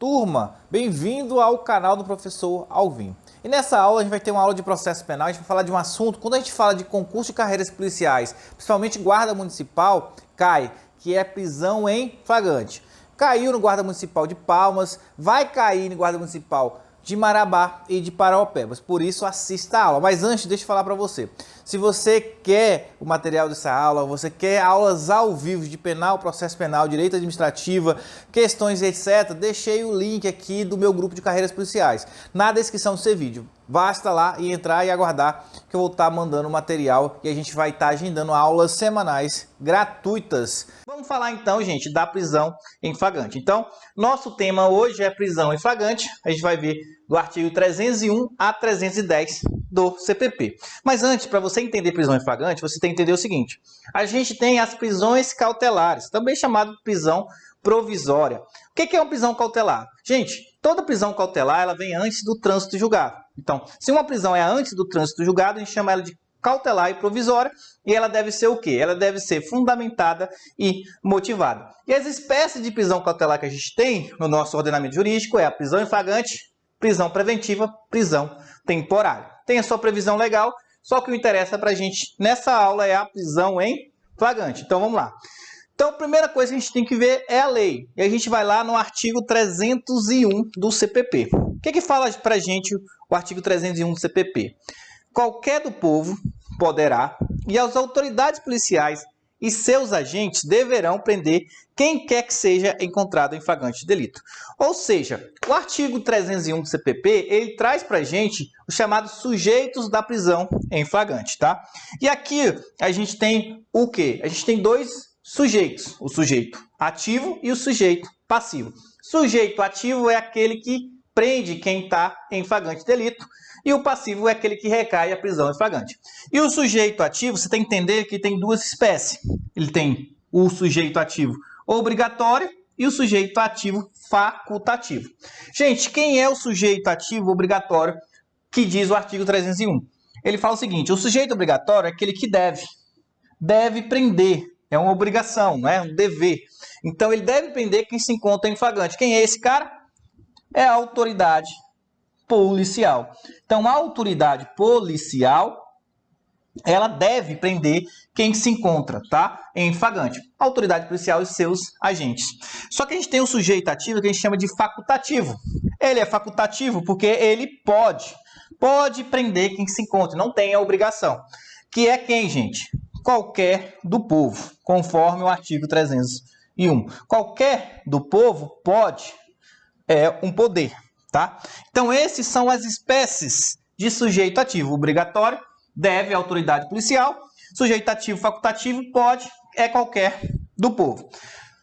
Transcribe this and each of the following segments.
Turma, bem-vindo ao canal do professor Alvin. E nessa aula a gente vai ter uma aula de processo penal, a gente vai falar de um assunto, quando a gente fala de concurso de carreiras policiais, principalmente guarda municipal, cai, que é prisão em flagrante. Caiu no guarda municipal de Palmas, vai cair no guarda municipal de Marabá e de Paraopebas, por isso assista a aula. Mas antes, deixa eu falar para você, se você quer o material dessa aula, você quer aulas ao vivo de penal, processo penal, direito administrativa, questões etc, deixei o link aqui do meu grupo de carreiras policiais, na descrição desse vídeo. Basta lá e entrar e aguardar que eu vou estar mandando material e a gente vai estar agendando aulas semanais gratuitas. Vamos falar então, gente, da prisão em flagrante. Então, nosso tema hoje é prisão em flagrante. A gente vai ver do artigo 301 a 310 do CPP. Mas antes, para você entender prisão em flagrante, você tem que entender o seguinte. A gente tem as prisões cautelares, também chamado de prisão provisória. O que é uma prisão cautelar? Gente, toda prisão cautelar ela vem antes do trânsito julgado. Então, se uma prisão é antes do trânsito julgado, a gente chama ela de cautelar e provisória, e ela deve ser o quê? Ela deve ser fundamentada e motivada. E as espécies de prisão cautelar que a gente tem no nosso ordenamento jurídico é a prisão em flagrante, prisão preventiva, prisão temporária. Tem a sua previsão legal, só que o que interessa para a gente nessa aula é a prisão em flagrante. Então, vamos lá. Então, a primeira coisa que a gente tem que ver é a lei. E a gente vai lá no artigo 301 do CPP. O que fala para a gente o artigo 301 do CPP? Qualquer do povo poderá, e as autoridades policiais e seus agentes deverão prender quem quer que seja encontrado em flagrante delito. Ou seja, o artigo 301 do CPP, ele traz para a gente os chamados sujeitos da prisão em flagrante, tá? E aqui a gente tem o quê? A gente tem dois sujeitos, o sujeito ativo e o sujeito passivo. Sujeito ativo é aquele que prende quem está em flagrante delito e o passivo é aquele que recai a prisão em flagrante. E o sujeito ativo, você tem que entender que tem duas espécies. Ele tem o sujeito ativo obrigatório e o sujeito ativo facultativo. Gente, quem é o sujeito ativo obrigatório que diz o artigo 301? Ele fala o seguinte, o sujeito obrigatório é aquele que deve prender. É uma obrigação, não é um dever. Então, ele deve prender quem se encontra em flagrante. Quem é esse cara? É a autoridade policial. Então, a autoridade policial, ela deve prender quem se encontra, tá? Em flagrante. A autoridade policial e seus agentes. Só que a gente tem um sujeito ativo que a gente chama de facultativo. Ele é facultativo porque ele pode prender quem se encontra, não tem a obrigação. Que é quem, gente? Qualquer do povo, conforme o artigo 301. Qualquer do povo pode, é um poder, tá? Então, esses são as espécies de sujeito ativo. Obrigatório, deve, autoridade policial. Sujeito ativo, facultativo, pode, é qualquer do povo.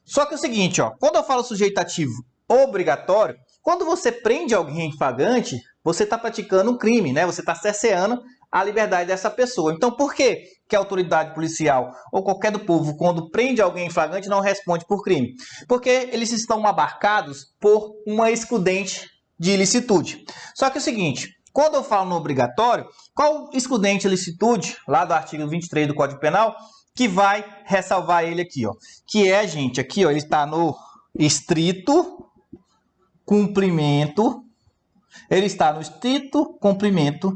Só que é o seguinte, ó, quando eu falo sujeito ativo obrigatório, quando você prende alguém em flagrante, você está praticando um crime, né? Você está cerceando a liberdade dessa pessoa. Então, por que a autoridade policial ou qualquer do povo, quando prende alguém em flagrante, não responde por crime? Porque eles estão abarcados por uma excludente de ilicitude. Só que é o seguinte, quando eu falo no obrigatório, qual excludente de ilicitude, lá do artigo 23 do Código Penal, que vai ressalvar ele aqui, ó? Que é, gente, aqui, ó, ele está no estrito cumprimento, ele está no estrito cumprimento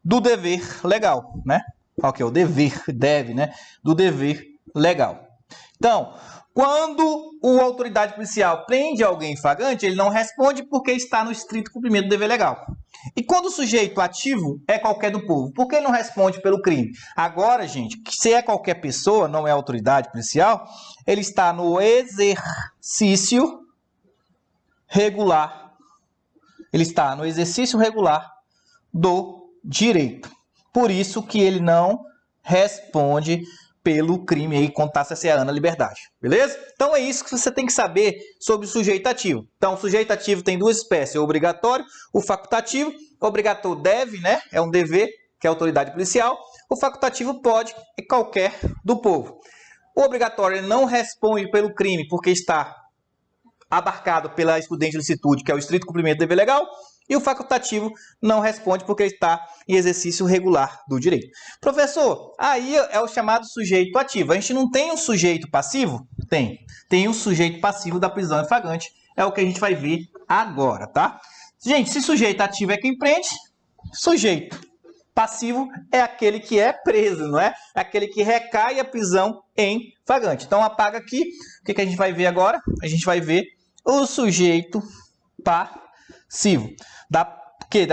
do dever legal, né? Qual que é o dever? Deve, né? Do dever legal. Então, quando a autoridade policial prende alguém em flagrante, ele não responde porque está no estrito cumprimento do dever legal. E quando o sujeito ativo é qualquer do povo, por que ele não responde pelo crime? Agora, gente, se é qualquer pessoa, não é autoridade policial, ele está no exercício regular. Ele está no exercício regular do direito. Por isso que ele não responde pelo crime aí quando está cerceando a liberdade. Beleza? Então é isso que você tem que saber sobre o sujeito ativo. Então o sujeito ativo tem duas espécies, o obrigatório, o facultativo. O obrigatório deve, né? É um dever, que é a autoridade policial. O facultativo pode, é qualquer do povo. O obrigatório ele não responde pelo crime porque está abarcado pela excludente de ilicitude, que é o estrito cumprimento do dever legal. E o facultativo não responde porque está em exercício regular do direito. Professor, aí é o chamado sujeito ativo. A gente não tem um sujeito passivo? Tem. Tem um sujeito passivo da prisão em flagrante. é o que a gente vai ver agora, tá? Gente, se sujeito ativo é quem prende, sujeito passivo é aquele que é preso, não é? É aquele que recai a prisão em flagrante. Então apaga aqui. O que a gente vai ver agora? A gente vai ver o sujeito passivo da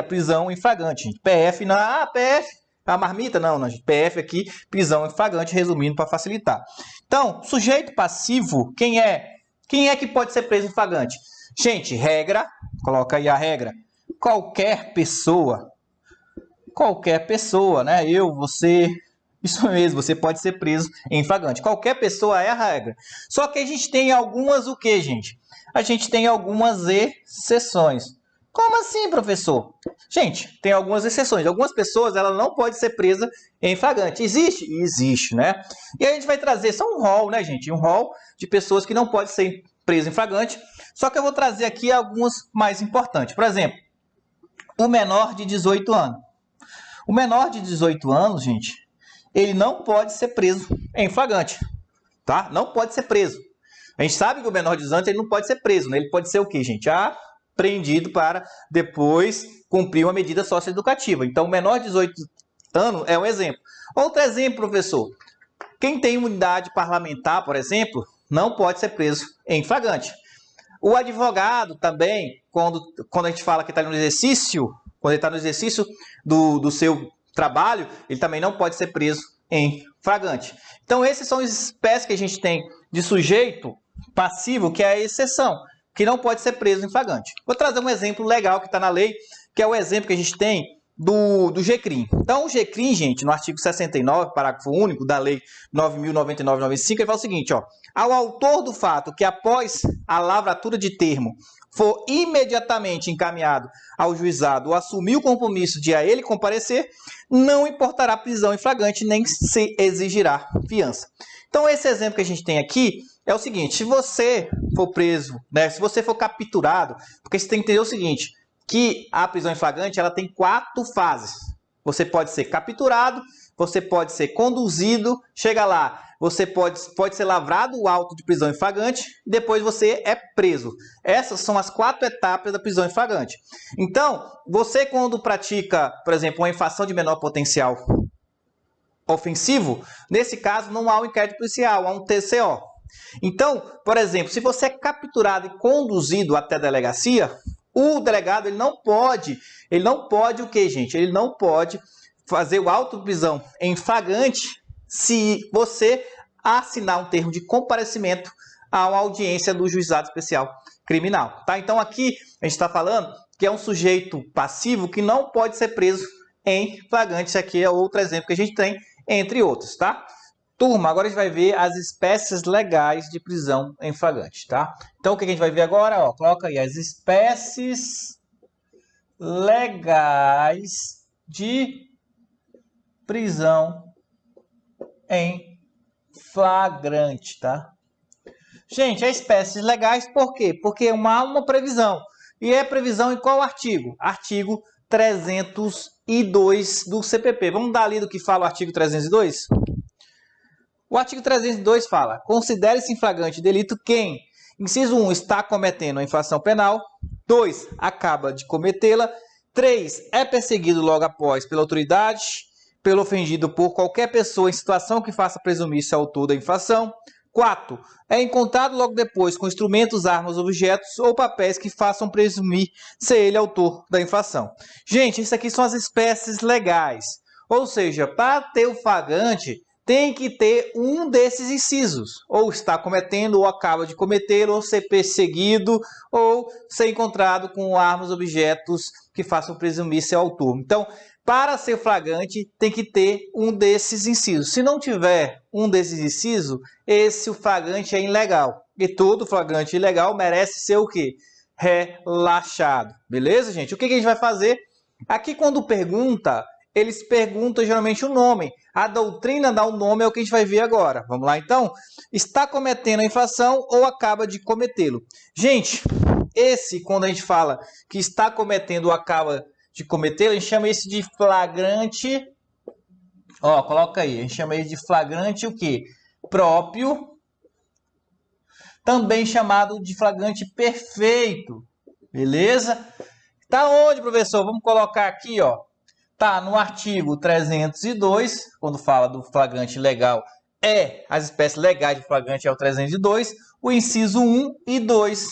prisão em flagrante. PF não, PF, a marmita não, gente. PF aqui, prisão em flagrante, resumindo para facilitar. Então, sujeito passivo, quem é? Quem é que pode ser preso em flagrante? Gente, regra, coloca aí a regra. Qualquer pessoa, né? Eu, você, isso mesmo, você pode ser preso em flagrante. Qualquer pessoa é a regra. Só que a gente tem algumas o quê, gente? A gente tem algumas exceções. Como assim, professor? Gente, tem algumas exceções. Algumas pessoas, ela não pode ser presa em flagrante. Existe? Existe, né? E a gente vai trazer só um rol, né, gente? Um rol de pessoas que não podem ser presas em flagrante. Só que eu vou trazer aqui algumas mais importantes. Por exemplo, o menor de 18 anos. O menor de 18 anos, gente, ele não pode ser preso em flagrante, tá? Não pode ser preso. A gente sabe que o menor de 18 anos ele não pode ser preso, né? Ele pode ser o quê, gente? Apreendido para depois cumprir uma medida socioeducativa. Então, o menor de 18 anos é um exemplo. Outro exemplo, professor. Quem tem imunidade parlamentar, por exemplo, não pode ser preso em flagrante. O advogado também, quando a gente fala que está no exercício, quando ele está no exercício do seu trabalho, ele também não pode ser preso em flagrante. Então, esses são as espécies que a gente tem de sujeito passivo, que é a exceção, que não pode ser preso em flagrante. Vou trazer um exemplo legal que está na lei, que é o exemplo que a gente tem do GCRIM. Então, o GCRIM, gente, no artigo 69, parágrafo único da lei 9.099/95, ele fala o seguinte, ó: ao autor do fato que após a lavratura de termo for imediatamente encaminhado ao juizado ou assumir o compromisso de a ele comparecer, não importará prisão em flagrante nem se exigirá fiança. Então, esse exemplo que a gente tem aqui é o seguinte: se você for preso, né, se você for capturado, porque você tem que entender o seguinte, que a prisão em flagrante ela tem 4 fases. Você pode ser capturado, você pode ser conduzido, chega lá, você pode ser lavrado o auto de prisão em flagrante e depois você é preso. Essas são as 4 etapas da prisão em flagrante. Então, você quando pratica, por exemplo, uma infração de menor potencial ofensivo, nesse caso não há um inquérito policial, há um TCO. Então, por exemplo, se você é capturado e conduzido até a delegacia, o delegado ele não pode o quê, gente? Ele não pode fazer o auto de prisão em flagrante se você assinar um termo de comparecimento a uma audiência do juizado especial criminal, tá? Então aqui a gente está falando que é um sujeito passivo que não pode ser preso em flagrante. Esse aqui é outro exemplo que a gente tem, entre outros, tá? Turma, agora a gente vai ver as espécies legais de prisão em flagrante, tá? Então, o que a gente vai ver agora? Ó, coloca aí as espécies legais de prisão em flagrante, tá? Gente, as espécies legais, por quê? Porque há uma previsão. E é previsão em qual artigo? Artigo 302 do CPP. Vamos dar ali do que fala o artigo 302? O artigo 302 fala: considere-se em flagrante delito quem, inciso 1, está cometendo a infração penal, 2, acaba de cometê-la, 3, é perseguido logo após pela autoridade, pelo ofendido por qualquer pessoa em situação que faça presumir-se autor da infração, 4, é encontrado logo depois com instrumentos, armas, objetos ou papéis que façam presumir ser ele autor da infração. Gente, isso aqui são as espécies legais. Ou seja, para ter o flagrante, tem que ter um desses incisos, ou está cometendo, ou acaba de cometer, ou ser perseguido, ou ser encontrado com armas, objetos que façam presumir ser autor. Então, para ser flagrante, tem que ter um desses incisos. Se não tiver um desses incisos, esse flagrante é ilegal. E todo flagrante ilegal merece ser o quê? Relaxado. Beleza, gente? O que a gente vai fazer? Aqui, quando pergunta, eles perguntam geralmente o nome. A doutrina dá o nome, é o que a gente vai ver agora. Vamos lá, então? Está cometendo a infração ou acaba de cometê-lo. Gente, esse, quando a gente fala que está cometendo ou acaba de cometê-lo, a gente chama esse de flagrante. Ó, coloca aí. A gente chama ele de flagrante o quê? Próprio. também chamado de flagrante perfeito. Beleza? Tá onde, professor? Vamos colocar aqui, ó. Tá no artigo 302, quando fala do flagrante legal, as espécies legais de flagrante é o 302, o inciso 1 e 2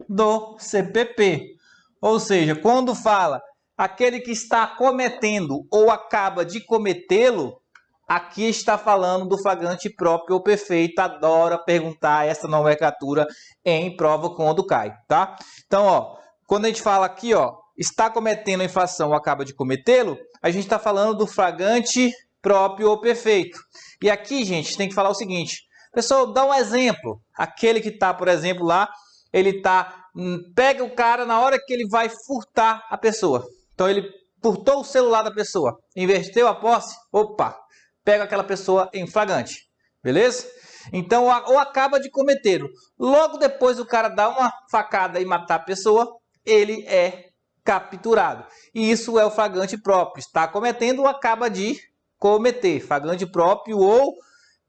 do CPP. Ou seja, quando fala aquele que está cometendo ou acaba de cometê-lo, aqui está falando do flagrante próprio ou perfeito. Adora perguntar essa nomenclatura em prova quando cai, tá? Então, ó, quando a gente fala aqui, ó, está cometendo a infração ou acaba de cometê-lo, a gente está falando do flagrante próprio ou perfeito. E aqui, gente, tem que falar o seguinte. Pessoal, dá um exemplo. Aquele que está, por exemplo, lá, ele pega o cara na hora que ele vai furtar a pessoa. Então, ele furtou o celular da pessoa, inverteu a posse, opa, pega aquela pessoa em flagrante. Beleza? Então, ou acaba de cometer. Logo depois o cara dá uma facada e matar a pessoa, ele é capturado. E isso é o flagrante próprio. Está cometendo ou acaba de cometer. Flagrante próprio ou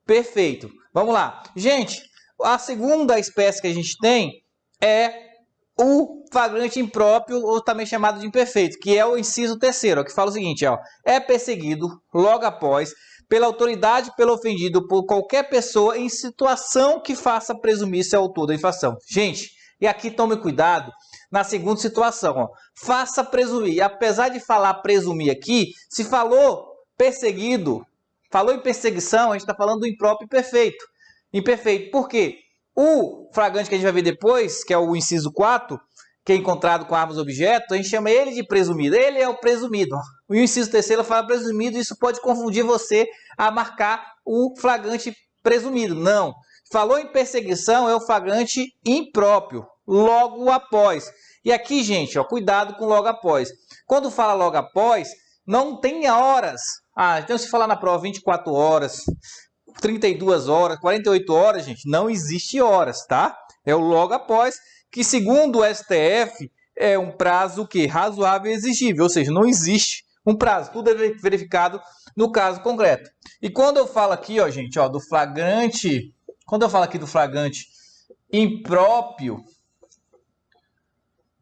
perfeito. Vamos lá. Gente, a segunda espécie que a gente tem é o flagrante impróprio, ou também chamado de imperfeito, que é o inciso terceiro, que fala o seguinte, ó, é perseguido logo após pela autoridade, pelo ofendido, por qualquer pessoa em situação que faça presumir ser autor da infração. Gente, e aqui tome cuidado na segunda situação, ó, faça presumir. E apesar de falar presumir aqui, se falou perseguido, falou em perseguição, a gente está falando do impróprio imperfeito. Imperfeito, por quê? O flagrante que a gente vai ver depois, que é o inciso 4, que é encontrado com armas ou objetos, a gente chama ele de presumido. Ele é o presumido. O inciso terceiro fala presumido, e isso pode confundir você a marcar o flagrante presumido. Não. Falou em perseguição, é o flagrante impróprio, logo após. E aqui, gente, ó, cuidado com logo após. Quando fala logo após, não tem horas. Então se falar na prova 24 horas, 32 horas, 48 horas, gente, não existe horas, tá? É o logo após, que segundo o STF é um prazo que razoável e exigível, ou seja, não existe um prazo, tudo é verificado no caso concreto. E quando eu falo aqui, ó, gente, ó, do flagrante, quando eu falo aqui do flagrante impróprio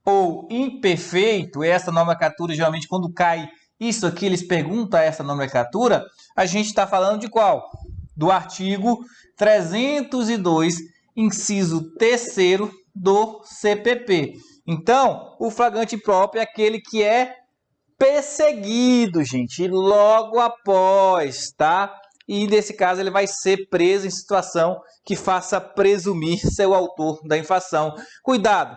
ou imperfeito, essa nomenclatura geralmente quando cai isso aqui, eles perguntam essa nomenclatura, a gente está falando de qual? Do artigo 302, inciso 3º do CPP. Então, o flagrante impróprio é aquele que é perseguido, gente, logo após, tá? E nesse caso ele vai ser preso em situação que faça presumir ser o autor da infração. Cuidado,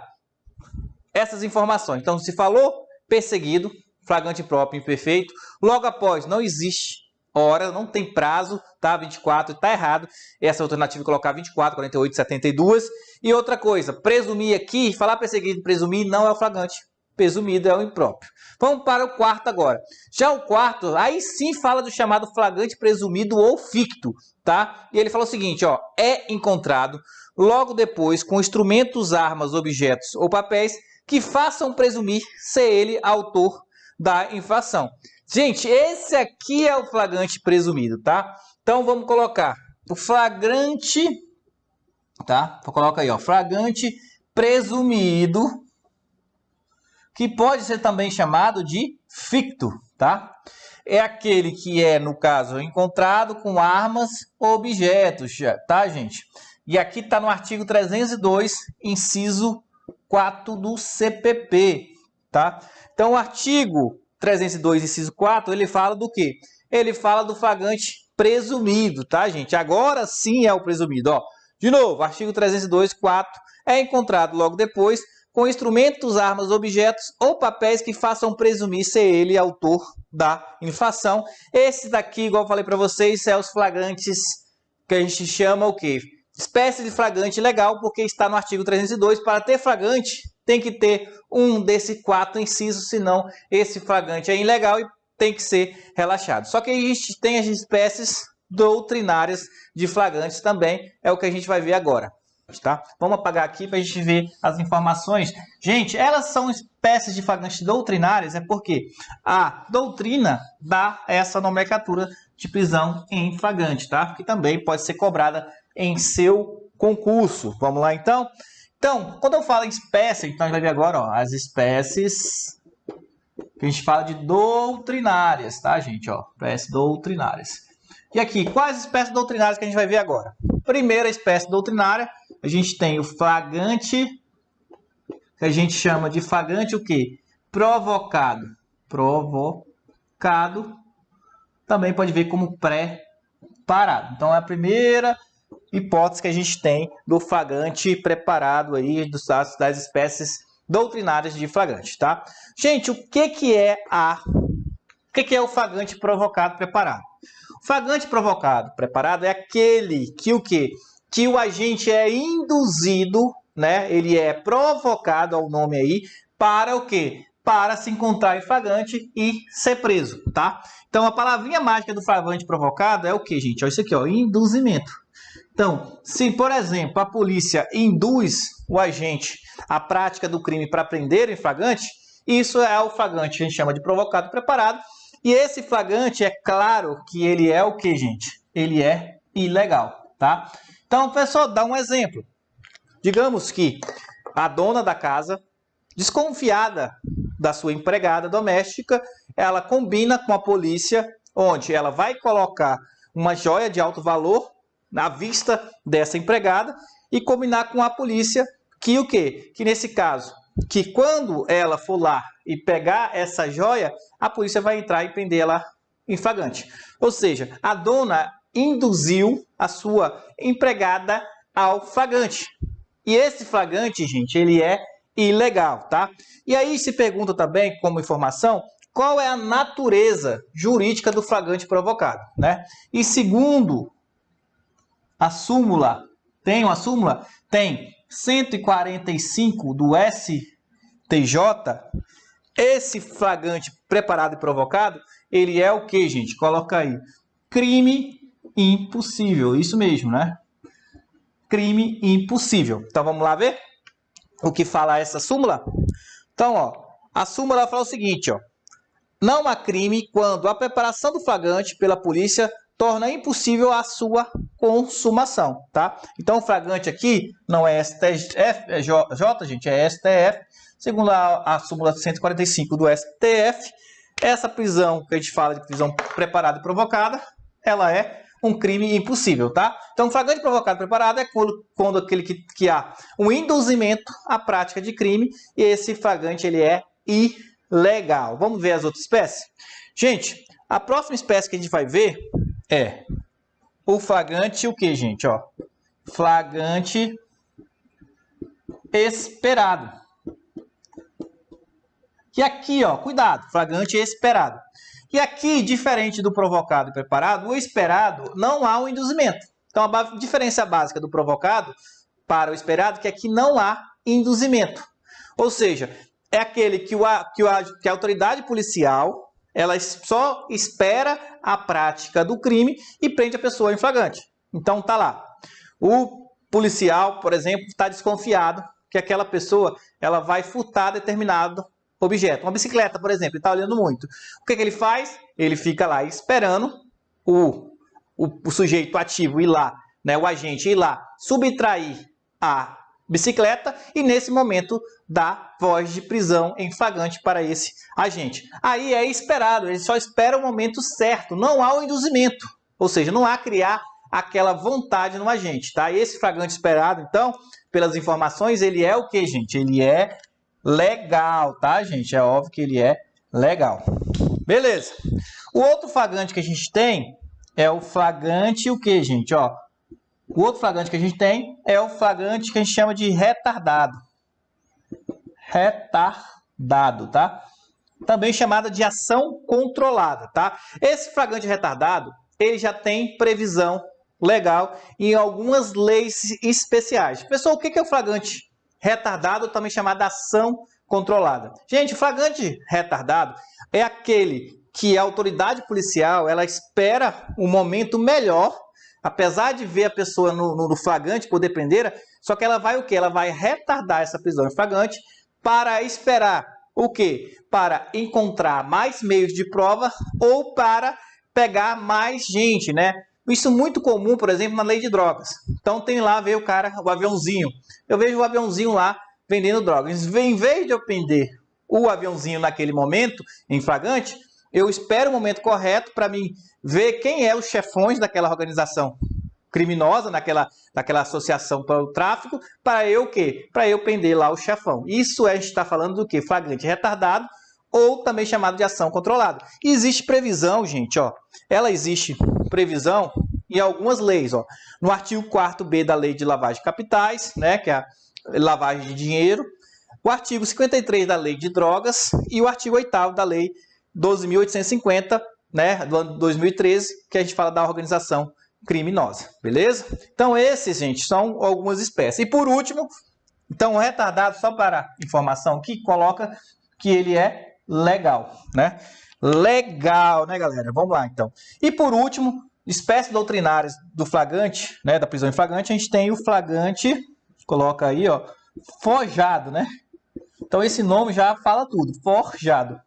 essas informações. Então, se falou perseguido, flagrante impróprio imperfeito, logo após não existe hora, não tem prazo, tá? 24, tá errado. Essa alternativa é colocar 24, 48, 72. E outra coisa, presumir aqui, falar perseguido, presumir não é o flagrante. Presumido é o impróprio. Vamos para o quarto agora. Já o quarto, aí sim fala do chamado flagrante presumido ou ficto, tá? E ele fala o seguinte, ó, é encontrado logo depois com instrumentos, armas, objetos ou papéis que façam presumir ser ele autor da infração. Gente, esse aqui é o flagrante presumido, tá? Então vamos colocar o flagrante, tá? Vou colocar aí, ó, flagrante presumido, que pode ser também chamado de ficto, tá? É aquele que é, no caso, encontrado com armas ou objetos, tá, gente? E aqui tá no artigo 302, inciso 4 do CPP, tá? Então o artigo 302, inciso 4, ele fala do quê? Ele fala do flagrante presumido, tá, gente? Agora sim é o presumido, ó. De novo, artigo 302, 4, é encontrado logo depois com instrumentos, armas, objetos ou papéis que façam presumir ser ele autor da infração. Esse daqui, igual eu falei para vocês, é os flagrantes que a gente chama o quê? Espécie de flagrante legal, porque está no artigo 302. Para ter flagrante, tem que ter um desses 4 incisos, senão esse flagrante é ilegal e tem que ser relaxado. Só que a gente tem as espécies doutrinárias de flagrantes também, é o que a gente vai ver agora. Tá? Vamos apagar aqui para a gente ver as informações. Gente, elas são espécies de flagrantes doutrinárias, é porque a doutrina dá essa nomenclatura de prisão em flagrante, tá? Que também pode ser cobrada em seu concurso. Vamos lá, então? Então, quando eu falo em espécie, então a gente vai ver agora, ó, as espécies que a gente fala de doutrinárias, tá, gente? Ó, espécies doutrinárias. E aqui, quais espécies doutrinárias que a gente vai ver agora? Primeira espécie doutrinária, a gente tem o flagrante, que a gente chama de flagrante o quê? Provocado. Provocado. Também pode ver como preparado. Então, é a primeira hipótese que a gente tem do flagrante preparado aí, das espécies doutrinárias de flagrante, tá? Gente, o que é o flagrante provocado preparado? O flagrante provocado preparado é aquele que o quê? Que o agente é induzido, né? Ele é provocado, ao nome aí, para o quê? Para se encontrar em flagrante e ser preso, tá? Então, a palavrinha mágica do flagrante provocado é o quê, gente? Olha isso aqui, ó, induzimento. Então, se, por exemplo, a polícia induz o agente à prática do crime para prender em flagrante, isso é o flagrante que a gente chama de provocado preparado. E esse flagrante, é claro que ele é o que, gente? Ele é ilegal, tá? Então, pessoal, dá um exemplo. Digamos que a dona da casa, desconfiada da sua empregada doméstica, ela combina com a polícia, onde ela vai colocar uma joia de alto valor na vista dessa empregada e combinar com a polícia que o quê? Que nesse caso, que quando ela for lá e pegar essa joia, a polícia vai entrar e prender ela em flagrante. Ou seja, a dona induziu a sua empregada ao flagrante. E esse flagrante, gente, ele é ilegal, tá? E aí se pergunta também, como informação, qual é a natureza jurídica do flagrante provocado, né? E segundo a súmula, tem uma súmula? Tem 145 do STJ. Esse flagrante preparado e provocado, ele é o que, gente? Coloca aí. Crime impossível. Isso mesmo, né? Crime impossível. Então, vamos lá ver o que fala essa súmula? Então, ó, a súmula fala o seguinte, ó. Não há crime quando a preparação do flagrante pela polícia torna impossível a sua consumação, tá? Então, o flagrante aqui não é STJ, gente, é STF. Segundo a súmula 145 do STF, essa prisão que a gente fala de prisão preparada e provocada, ela é um crime impossível, tá? Então, flagrante provocado e preparado é quando aquele que há um induzimento à prática de crime, e esse flagrante ele é ilegal. Vamos ver as outras espécies? Gente, a próxima espécie que a gente vai ver é o flagrante o que, gente? Ó, flagrante esperado. E aqui, ó, cuidado, flagrante esperado. E aqui, diferente do provocado e preparado, o esperado não há um induzimento. Então, a diferença básica do provocado para o esperado é que aqui não há induzimento. Ou seja, é aquele que a autoridade policial ela só espera a prática do crime e prende a pessoa em flagrante. Então, tá lá. O policial, por exemplo, está desconfiado que aquela pessoa ela vai furtar determinado objeto. Uma bicicleta, por exemplo, ele está olhando muito. O que ele faz? Ele fica lá esperando o sujeito ativo ir lá, né, o agente ir lá, subtrair a bicicleta e, nesse momento, dá voz de prisão em flagrante para esse agente. Aí é esperado, ele só espera o momento certo, não há o induzimento. Ou seja, não há criar aquela vontade no agente, tá? Esse flagrante esperado, então, pelas informações, ele é o que, gente? Ele é legal, tá, gente? É óbvio que ele é legal. Beleza. O outro flagrante que a gente tem é o flagrante o que, gente? Ó, o outro flagrante que a gente tem é o flagrante que a gente chama de retardado. Retardado, tá? Também chamada de ação controlada, tá? Esse flagrante retardado, ele já tem previsão legal em algumas leis especiais. Pessoal, o que é o flagrante retardado, também chamado de ação controlada? Gente, o flagrante retardado é aquele que a autoridade policial ela espera um momento melhor, apesar de ver a pessoa no flagrante, poder prender, só que ela vai o quê? Ela vai retardar essa prisão em flagrante para esperar o quê? Para encontrar mais meios de prova ou para pegar mais gente, né? Isso é muito comum, por exemplo, na lei de drogas. Então tem lá, vê o cara, o aviãozinho. Eu vejo o aviãozinho lá vendendo drogas. Em vez de eu prender o aviãozinho naquele momento, em flagrante, eu espero o momento correto para mim ver quem é os chefões daquela organização criminosa, naquela associação para o tráfico, para eu o quê? Para eu prender lá o chefão. Isso a gente está falando do quê? Flagrante retardado, ou também chamado de ação controlada. E existe previsão, gente, ó. Ela existe previsão em algumas leis, ó. No artigo 4º da Lei de Lavagem de Capitais, né, que é a lavagem de dinheiro, o artigo 53 da Lei de Drogas e o artigo 8º da Lei 12.850, né, do ano 2013, que a gente fala da organização criminosa, beleza? Então esses, gente, são algumas espécies. E por último, então o retardado, só para informação aqui, coloca que ele é legal, né? Legal, né, galera? Vamos lá, então. E por último, espécies doutrinárias do flagrante, né, da prisão em flagrante, a gente tem o flagrante, coloca aí, ó, forjado, né? Então esse nome já fala tudo, forjado.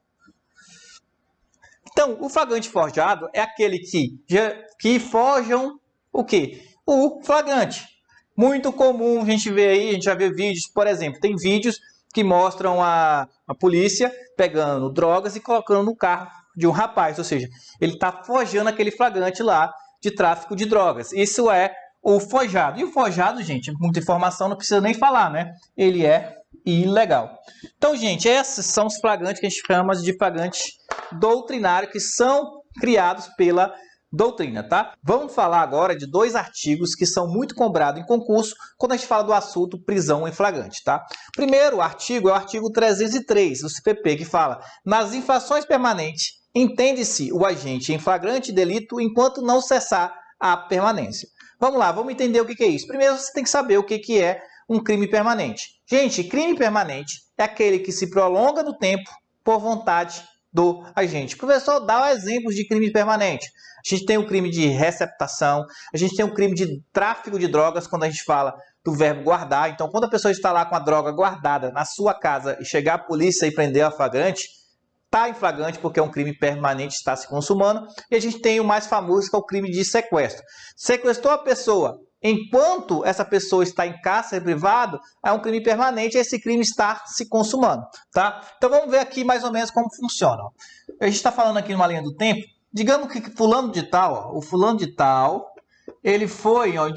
Então, o flagrante forjado é aquele que forjam o quê? O flagrante. Muito comum a gente vê aí, a gente já vê vídeos, por exemplo, tem vídeos que mostram a polícia pegando drogas e colocando no carro de um rapaz, ou seja, ele está forjando aquele flagrante lá de tráfico de drogas. Isso é o forjado. E o forjado, gente, muita informação, não precisa nem falar, né? Ele é ilegal. Então, gente, esses são os flagrantes que a gente chama de flagrantes doutrinários, que são criados pela doutrina, tá? Vamos falar agora de dois artigos que são muito cobrados em concurso quando a gente fala do assunto prisão em flagrante, tá? Primeiro artigo é o artigo 303 do CPP, que fala: nas infrações permanentes, entende-se o agente em flagrante delito enquanto não cessar a permanência. Vamos lá, vamos entender o que é isso. Primeiro você tem que saber o que é um crime permanente. Gente, crime permanente é aquele que se prolonga no tempo por vontade do agente. O professor dá exemplos de crime permanente. A gente tem o crime de receptação, a gente tem o crime de tráfico de drogas, quando a gente fala do verbo guardar. Então, quando a pessoa está lá com a droga guardada na sua casa e chegar a polícia e prender a flagrante, está em flagrante porque é um crime permanente, está se consumando. E a gente tem o mais famoso, que é o crime de sequestro. Sequestrou a pessoa enquanto essa pessoa está em cárcere privado, é um crime permanente e esse crime está se consumando, tá? Então vamos ver aqui mais ou menos como funciona. A gente está falando aqui numa linha do tempo. Digamos que fulano de tal, ó, o fulano de tal, ele foi, ó, em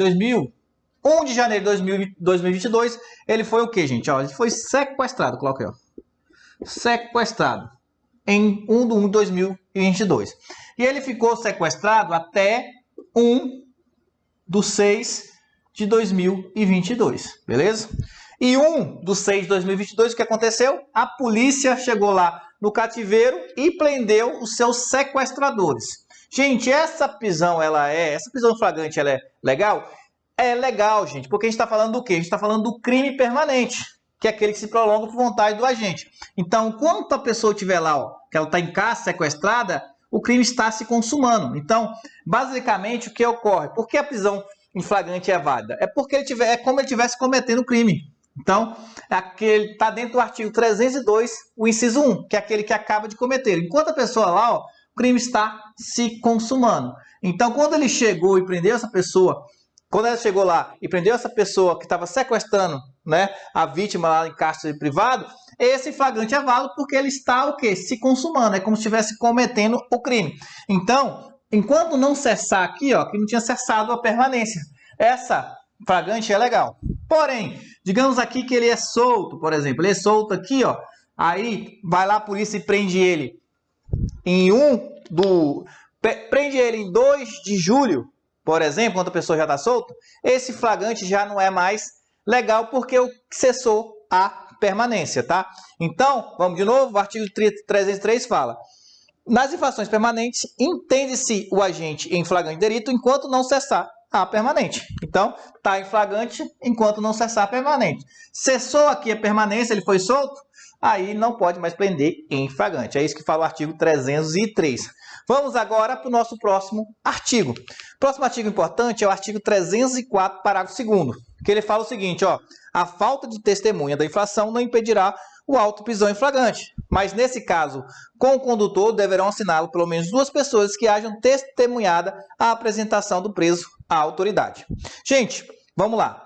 1 de janeiro de 2022, ele foi o quê, gente? Ó, ele foi sequestrado, coloca aí, ó. Sequestrado em 1 de 1 de 2022. E ele ficou sequestrado até 1/6 de 2022, beleza? E 1/6 de 2022, o que aconteceu? A polícia chegou lá no cativeiro e prendeu os seus sequestradores. Gente, essa prisão flagrante, ela é legal? É legal, gente, porque a gente está falando do quê? A gente está falando do crime permanente, que é aquele que se prolonga por vontade do agente. Então, enquanto a pessoa estiver lá, ó, que ela está em casa sequestrada, o crime está se consumando. Então, basicamente, o que ocorre? Por que a prisão em flagrante é válida? É porque é como ele estivesse cometendo o crime. Então, aquele está dentro do artigo 302, o inciso 1, que é aquele que acaba de cometer. Enquanto a pessoa lá, ó, o crime está se consumando. Então, quando ele chegou e prendeu essa pessoa, quando ela chegou lá e prendeu essa pessoa que estava sequestrando, né, a vítima lá em cárcere privado, esse flagrante é válido porque ele está o quê? Se consumando, é como se estivesse cometendo o crime. Então, enquanto não cessar aqui, ó, que não tinha cessado a permanência, essa flagrante é legal. Porém, digamos aqui que ele é solto, por exemplo, ele é solto aqui, ó, aí vai lá a polícia e prende ele prende ele em 2 de julho, por exemplo, quando a pessoa já está solta, esse flagrante já não é mais legal porque cessou a permanência, tá? Então, vamos de novo, o artigo 303 fala: nas infrações permanentes, entende-se o agente em flagrante delito enquanto não cessar a permanente. Então, está em flagrante enquanto não cessar a permanente. Cessou aqui a permanência, ele foi solto, aí não pode mais prender em flagrante. É isso que fala o artigo 303. Vamos agora para o nosso próximo artigo. O próximo artigo importante é o artigo 304, parágrafo 2º, que ele fala o seguinte, ó: a falta de testemunha da infração não impedirá o auto prisão em flagrante. Mas nesse caso, com o condutor, deverão assiná-lo pelo menos 2 pessoas que hajam testemunhada a apresentação do preso à autoridade. Gente, vamos lá.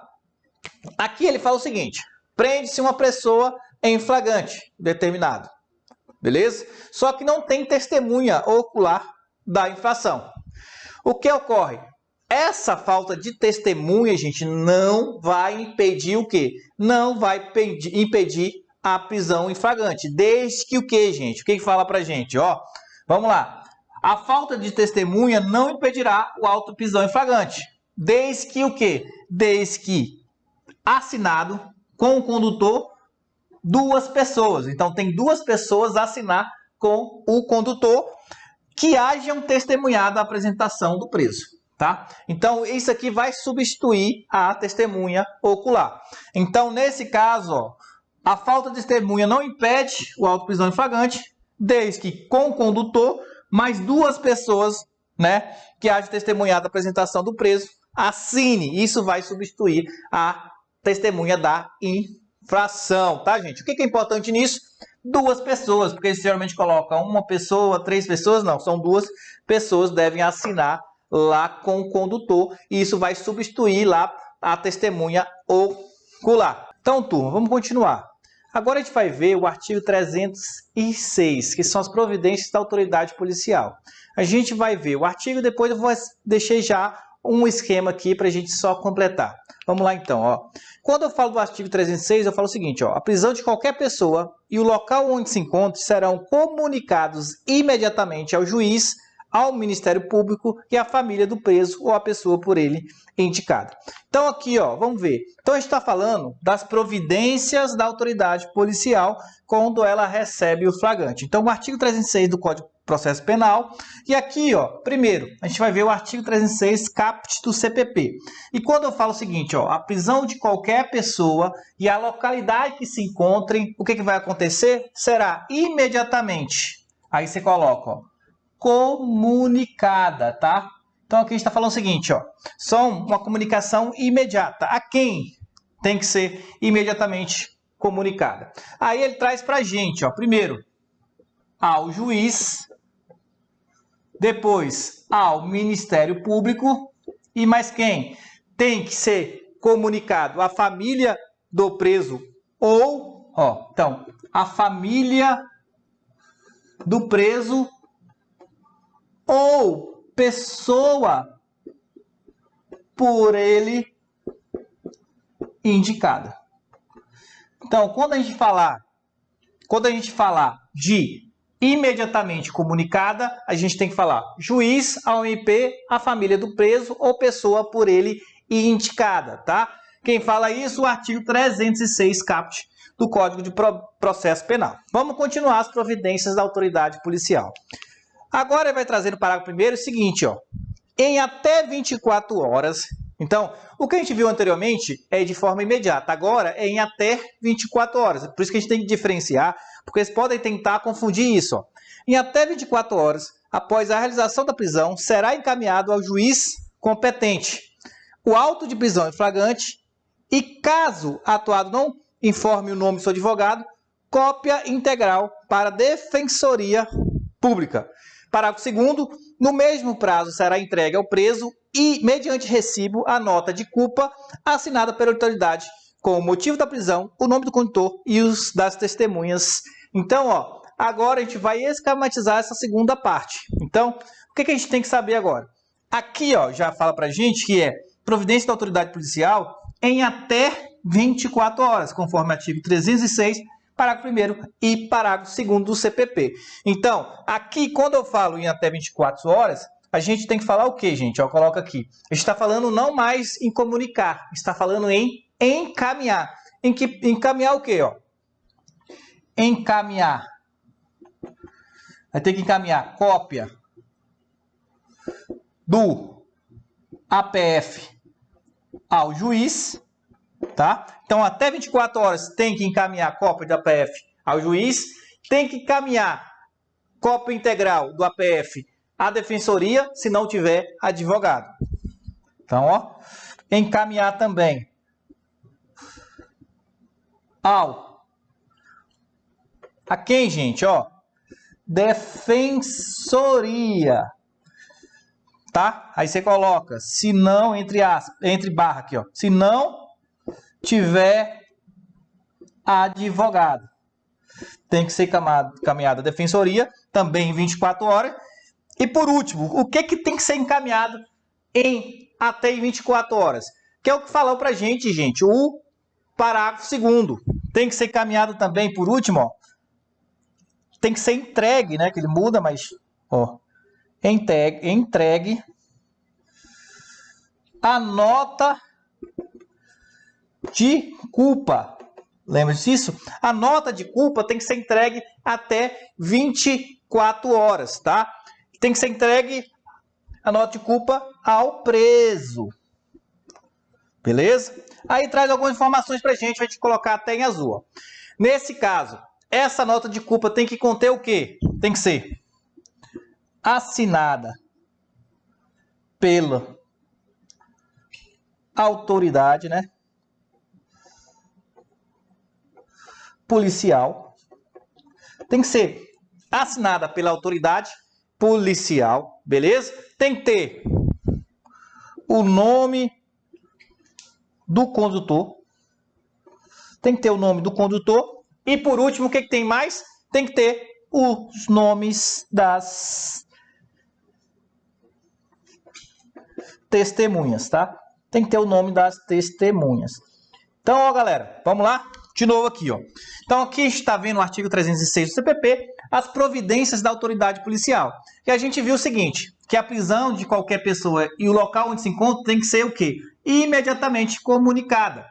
Aqui ele fala o seguinte: prende-se uma pessoa em flagrante determinado. Beleza? Só que não tem testemunha ocular da infração. O que ocorre? Essa falta de testemunha, gente, não vai impedir o quê? Não vai impedir a prisão em flagrante. Desde que o quê, gente? O que fala pra gente? Ó, vamos lá. A falta de testemunha não impedirá o auto prisão em flagrante. Desde que o quê? Desde que assinado com o condutor 2 pessoas. Então, tem 2 pessoas a assinar com o condutor que hajam testemunhado a apresentação do preso. Tá? Então, isso aqui vai substituir a testemunha ocular. Então, nesse caso, ó, a falta de testemunha não impede o auto prisão em flagrante, desde que com o condutor, mais 2 pessoas, né, que hajam testemunhado a apresentação do preso, assine. Isso vai substituir a testemunha da infração, tá, gente? O que é importante nisso? 2 pessoas, porque eles geralmente colocam 1 pessoa, 3 pessoas, não, são 2 pessoas que devem assinar lá com o condutor, e isso vai substituir lá a testemunha ocular. Então, turma, vamos continuar. Agora a gente vai ver o artigo 306, que são as providências da autoridade policial. A gente vai ver o artigo, depois eu vou deixar já um esquema aqui para a gente só completar. Vamos lá então, ó. Quando eu falo do artigo 306, eu falo o seguinte, ó: a prisão de qualquer pessoa e o local onde se encontre serão comunicados imediatamente ao juiz, ao Ministério Público e à família do preso ou a pessoa por ele indicada. Então aqui, ó, vamos ver. Então a gente está falando das providências da autoridade policial quando ela recebe o flagrante. Então o artigo 306 do Código de Processo Penal. E aqui, ó, primeiro, a gente vai ver o artigo 306 caput do CPP. E quando eu falo o seguinte, ó, a prisão de qualquer pessoa e a localidade que se encontrem, o que vai acontecer? Será imediatamente. Aí você coloca, ó, comunicada, tá? Então aqui a gente está falando o seguinte, ó, são uma comunicação imediata. A quem tem que ser imediatamente comunicada? Aí ele traz para a gente, ó, primeiro ao juiz, depois ao Ministério Público e mais quem? Tem que ser comunicado à família do preso ou, ó, então, a família do preso ou pessoa por ele indicada. Então, quando a gente falar de imediatamente comunicada, a gente tem que falar juiz, AOMP, a família do preso ou pessoa por ele indicada, tá? Quem fala isso? O artigo 306 caput do Código de Processo Penal. Vamos continuar as providências da autoridade policial. Agora ele vai trazer no parágrafo 1º o seguinte, ó, em até 24 horas. Então, o que a gente viu anteriormente é de forma imediata, agora é em até 24 horas. Por isso que a gente tem que diferenciar, porque eles podem tentar confundir isso, ó. Em até 24 horas, após a realização da prisão, será encaminhado ao juiz competente o auto de prisão em flagrante e, caso atuado não informe o nome do seu advogado, cópia integral para a Defensoria Pública. Parágrafo 2º, no mesmo prazo será entregue ao preso e, mediante recibo, a nota de culpa assinada pela autoridade com o motivo da prisão, o nome do condutor e os das testemunhas. Então, ó, agora a gente vai esquematizar essa segunda parte. Então, o que a gente tem que saber agora? Aqui, ó, já fala pra gente que é providência da autoridade policial em até 24 horas, conforme o artigo 306, parágrafo 1º e parágrafo 2º do CPP. Então, aqui, quando eu falo em até 24 horas, a gente tem que falar o quê, gente? Ó, coloca aqui. A gente está falando não mais em comunicar, está falando em encaminhar. Encaminhar o quê, ó? Encaminhar. Vai ter que encaminhar cópia do APF ao juiz, tá? Então, até 24 horas tem que encaminhar cópia do APF ao juiz, tem que encaminhar cópia integral do APF à defensoria, se não tiver advogado. Então, ó, encaminhar também ao a quem, gente? Ó, Defensoria. Tá? Aí você coloca, se não, entre barra aqui, ó. Se não tiver advogado. Tem que ser encaminhada a defensoria, também em 24 horas. E por último, o que tem que ser encaminhado em até 24 horas? Que é o que falou pra gente, o parágrafo 2º. Tem que ser encaminhado também, por último, ó. Tem que ser entregue, né? Que ele muda, mas, ó. Entregue a nota de culpa. Lembra disso? A nota de culpa tem que ser entregue até 24 horas, tá? Tem que ser entregue a nota de culpa ao preso. Beleza? Aí traz algumas informações pra gente, vai te colocar até em azul. Ó. Nesse caso, essa nota de culpa tem que conter o quê? Tem que ser assinada pela autoridade, né? Policial. Tem que ser assinada pela autoridade policial, beleza? Tem que ter o nome do condutor. Tem que ter o nome do condutor. E por último, o que tem mais? Tem que ter os nomes das testemunhas, tá? Tem que ter o nome das testemunhas. Então, ó, galera, vamos lá? De novo aqui, ó. Então, aqui a gente está vendo o artigo 306 do CPP, as providências da autoridade policial. E a gente viu o seguinte, que a prisão de qualquer pessoa e o local onde se encontra tem que ser o quê? Imediatamente comunicada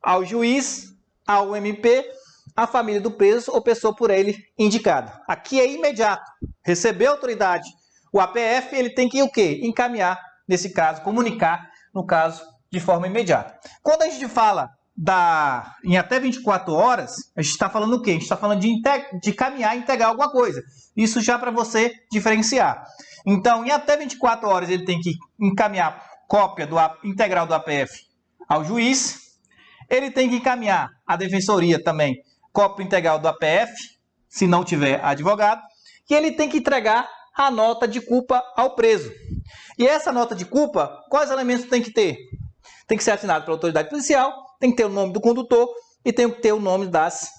ao juiz, ao MP, à família do preso ou pessoa por ele indicada. Aqui é imediato. Recebeu a autoridade, o APF, ele tem que o quê? Encaminhar, nesse caso, comunicar, no caso, de forma imediata. Quando a gente fala em até 24 horas, a gente está falando o quê? A gente está falando de caminhar e entregar alguma coisa. Isso já para você diferenciar. Então, em até 24 horas, ele tem que encaminhar cópia integral do APF ao juiz. Ele tem que encaminhar a defensoria também, cópia integral do APF, se não tiver advogado. E ele tem que entregar a nota de culpa ao preso. E essa nota de culpa, quais elementos tem que ter? Tem que ser assinado pela autoridade policial, tem que ter o nome do condutor e tem que ter o nome das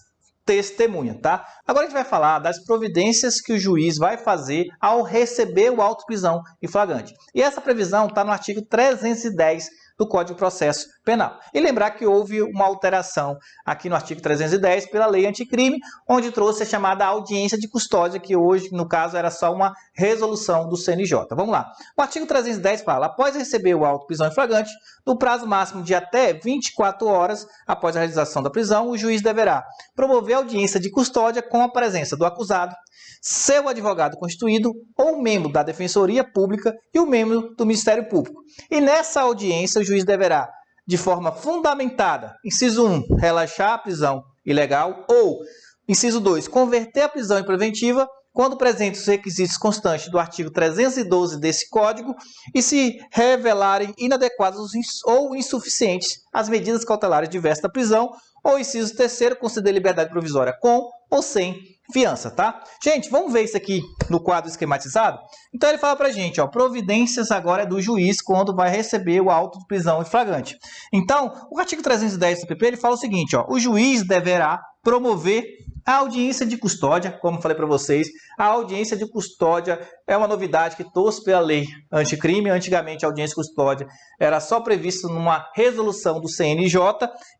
testemunhas, tá? Agora a gente vai falar das providências que o juiz vai fazer ao receber o auto de prisão em flagrante. E essa previsão está no artigo 310 do Código de Processo Penal. E lembrar que houve uma alteração aqui no artigo 310 pela lei anticrime, onde trouxe a chamada audiência de custódia, que hoje, no caso, era só uma resolução do CNJ. Vamos lá. O artigo 310 fala, após receber o auto de prisão em flagrante, no prazo máximo de até 24 horas após a realização da prisão, o juiz deverá promover audiência de custódia com a presença do acusado, seu advogado constituído ou membro da Defensoria Pública e o membro do Ministério Público. E nessa audiência, o juiz deverá, de forma fundamentada, inciso 1, relaxar a prisão ilegal ou, inciso 2, converter a prisão em preventiva quando presentes os requisitos constantes do artigo 312 desse Código e se revelarem inadequadas ou insuficientes as medidas cautelares diversas da prisão, ou inciso 3º, conceder liberdade provisória com ou sem fiança, tá? Gente, vamos ver isso aqui no quadro esquematizado? Então ele fala pra gente, ó, providências agora é do juiz quando vai receber o auto de prisão em flagrante. Então, o artigo 310 do CPP, ele fala o seguinte, ó, o juiz deverá promover a audiência de custódia, como falei para vocês, a audiência de custódia é uma novidade que trouxe pela lei anticrime. Antigamente a audiência de custódia era só prevista numa resolução do CNJ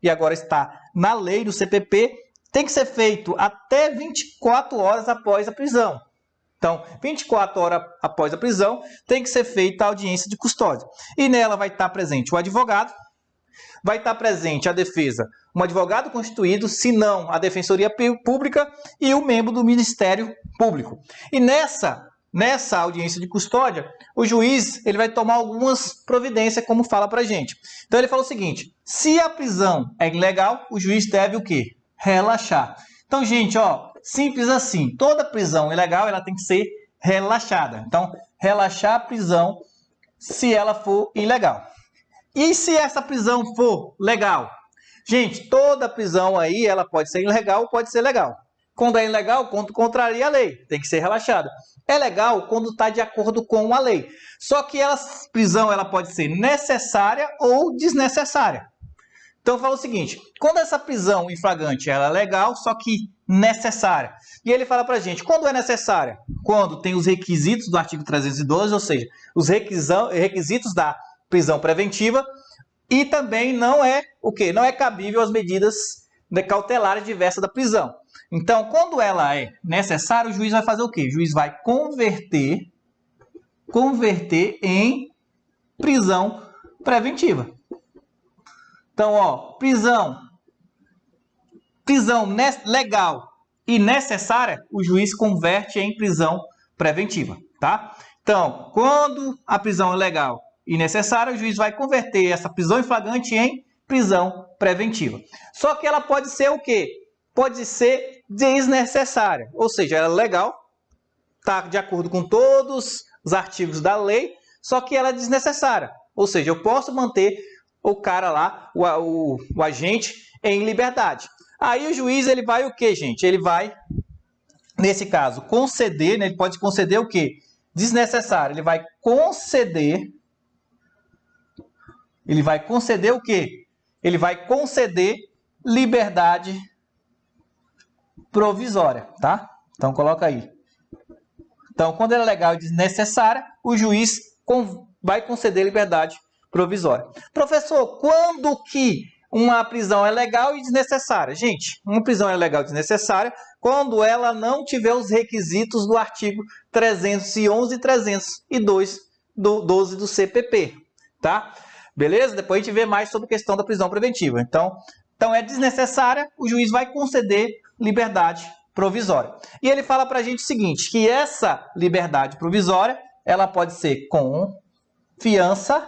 e agora está na lei do CPP. Tem que ser feito até 24 horas após a prisão. Então, 24 horas após a prisão, tem que ser feita a audiência de custódia. E nela vai estar presente o advogado, vai estar presente a defesa, um advogado constituído, se não a Defensoria Pública e o membro do Ministério Público. E nessa audiência de custódia, o juiz ele vai tomar algumas providências, como fala pra gente. Então ele fala o seguinte, se a prisão é ilegal, o juiz deve o quê? Relaxar. Então, gente, ó, simples assim, toda prisão ilegal ela tem que ser relaxada. Então, relaxar a prisão se ela for ilegal. E se essa prisão for legal? Gente, toda prisão aí, ela pode ser ilegal ou pode ser legal. Quando é ilegal, quando contraria a lei, tem que ser relaxado. É legal quando está de acordo com a lei. Só que a prisão ela pode ser necessária ou desnecessária. Então fala o seguinte, quando essa prisão em flagrante ela é legal, só que necessária. E ele fala pra gente, quando é necessária? Quando tem os requisitos do artigo 312, ou seja, os requisitos da prisão preventiva, e também não é o quê? Não é cabível as medidas cautelares diversas da prisão. Então, quando ela é necessária, o juiz vai fazer o quê? O juiz vai converter em prisão preventiva. Então, ó, prisão legal e necessária, o juiz converte em prisão preventiva, tá? Então, quando a prisão é legal e necessária, o juiz vai converter essa prisão em flagrante em prisão preventiva. Só que ela pode ser o quê? Pode ser desnecessária, ou seja, ela é legal, está de acordo com todos os artigos da lei, só que ela é desnecessária, ou seja, eu posso manter o cara lá, o agente, em liberdade. Aí o juiz ele vai o quê, gente? Ele vai, nesse caso, conceder, né? Ele pode conceder o quê? Desnecessário. Ele vai conceder o quê? Ele vai conceder liberdade provisória, tá? Então coloca aí. Então, quando ela é legal e desnecessária, o juiz vai conceder liberdade provisória. Professor, quando que uma prisão é legal e desnecessária? Gente, uma prisão é legal e desnecessária quando ela não tiver os requisitos do artigo 311 e 302 do 12 do CPP, tá? Beleza? Depois a gente vê mais sobre a questão da prisão preventiva. Então é desnecessária, o juiz vai conceder liberdade provisória. E ele fala pra gente o seguinte, que essa liberdade provisória, ela pode ser com fiança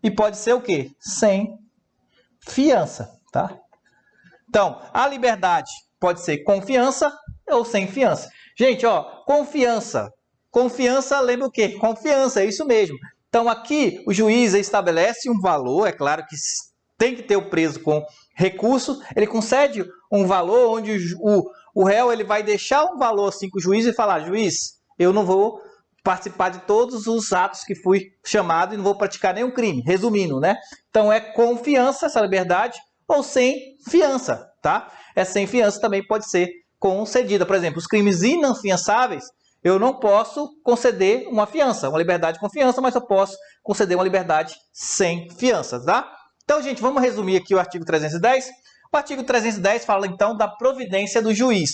e pode ser o quê? Sem fiança, tá? Então, a liberdade pode ser com fiança ou sem fiança. Gente, ó, confiança. Confiança lembra o quê? Confiança, é isso mesmo. Então, aqui o juiz estabelece um valor, é claro que tem que ter o preso com recurso, ele concede um valor onde o réu ele vai deixar um valor assim com o juiz e falar, juiz, eu não vou participar de todos os atos que fui chamado e não vou praticar nenhum crime, resumindo, né? Então é com fiança essa liberdade ou sem fiança, tá? É sem fiança também pode ser concedida. Por exemplo, os crimes inafiançáveis, eu não posso conceder uma fiança, uma liberdade com fiança, mas eu posso conceder uma liberdade sem fiança, tá? Então, gente, vamos resumir aqui o artigo 310. O artigo 310 fala, então, da providência do juiz,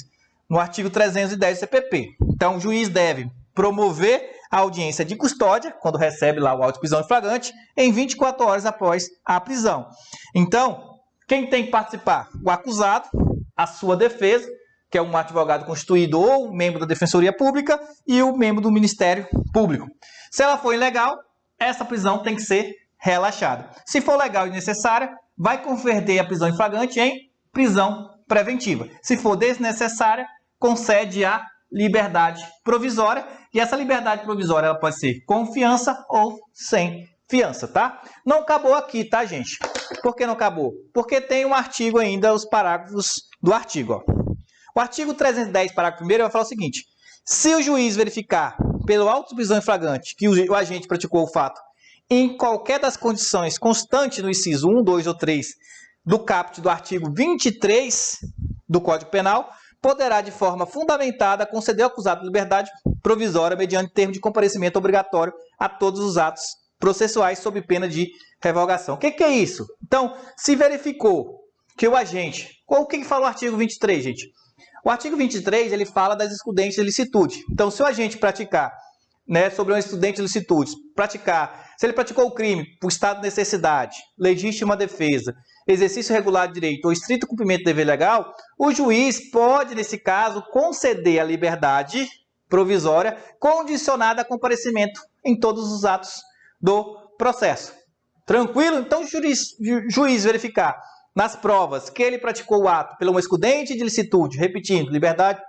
no artigo 310 do CPP. Então, o juiz deve promover a audiência de custódia, quando recebe lá o auto de prisão em flagrante, em 24 horas após a prisão. Então, quem tem que participar? O acusado, a sua defesa, que é um advogado constituído ou membro da Defensoria Pública, e o membro do Ministério Público. Se ela for ilegal, essa prisão tem que ser relaxada. Se for legal e necessária, vai converter a prisão em flagrante em prisão preventiva. Se for desnecessária, concede a liberdade provisória, e essa liberdade provisória ela pode ser com fiança ou sem fiança, tá? Não acabou aqui, tá, gente? Por que não acabou? Porque tem um artigo ainda, os parágrafos do artigo, ó. O artigo 310, parágrafo 1º, vai falar o seguinte, se o juiz verificar pelo auto de prisão em flagrante que o agente praticou o fato em qualquer das condições constantes no inciso 1, 2 ou 3 do caput do artigo 23 do Código Penal, poderá, de forma fundamentada, conceder ao acusado liberdade provisória mediante termo de comparecimento obrigatório a todos os atos processuais sob pena de revogação. O que é isso? Então, se verificou que o agente... O que fala o artigo 23, gente? O artigo 23, ele fala das excludentes de licitude. Então, se o agente praticar, né, sobre um excludente de licitude, se ele praticou o crime por estado de necessidade, legítima defesa, exercício regular de direito ou estrito cumprimento de dever legal, o juiz pode, nesse caso, conceder a liberdade provisória condicionada a comparecimento em todos os atos do processo. Tranquilo? Então, o juiz verificar nas provas que ele praticou o ato pelo excludente de licitude, repetindo, liberdade,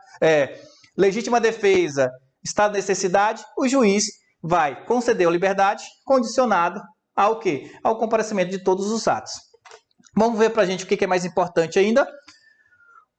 legítima defesa, estado de necessidade, o juiz vai conceder a liberdade condicionado ao quê? Ao comparecimento de todos os atos. Vamos ver para a gente o que é mais importante ainda.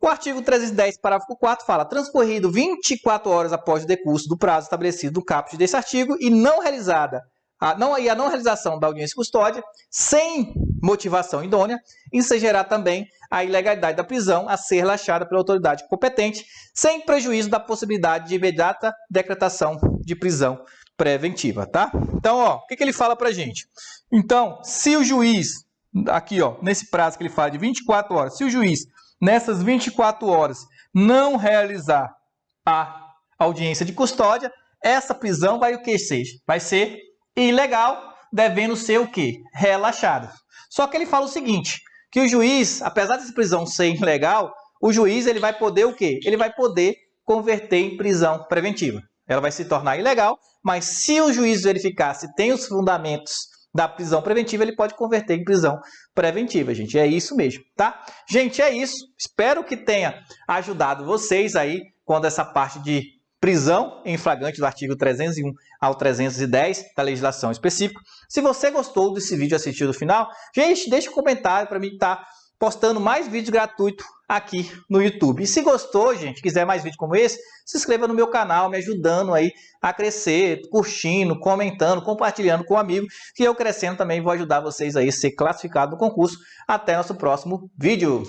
O artigo 310, parágrafo 4, fala: transcorrido 24 horas após o decurso do prazo estabelecido no caput desse artigo e não realizada a não realização da audiência de custódia, sem motivação idônea, ensejará também a ilegalidade da prisão a ser relaxada pela autoridade competente, sem prejuízo da possibilidade de imediata decretação de prisão preventiva, tá? Então, ó, o que ele fala pra gente? Então, se o juiz, aqui, ó, nesse prazo que ele fala de 24 horas, se o juiz, nessas 24 horas, não realizar a audiência de custódia, essa prisão vai o que seja? Vai ser ilegal, devendo ser o quê? Relaxada. Só que ele fala o seguinte, que o juiz, apesar dessa prisão ser ilegal, o juiz ele vai poder o quê? Ele vai poder converter em prisão preventiva. Ela vai se tornar ilegal, mas se o juiz verificar se tem os fundamentos da prisão preventiva, ele pode converter em prisão preventiva, gente. É isso mesmo, tá? Gente, é isso. Espero que tenha ajudado vocês aí quando essa parte de prisão em flagrante do artigo 301 ao 310 da legislação específica. Se você gostou desse vídeo e assistiu do final, gente, deixa um comentário para mim estar postando mais vídeos gratuitos aqui no YouTube. E se gostou, gente, quiser mais vídeos como esse, se inscreva no meu canal, me ajudando aí a crescer, curtindo, comentando, compartilhando com um amigo, que eu crescendo também vou ajudar vocês aí a ser classificado no concurso. Até nosso próximo vídeo.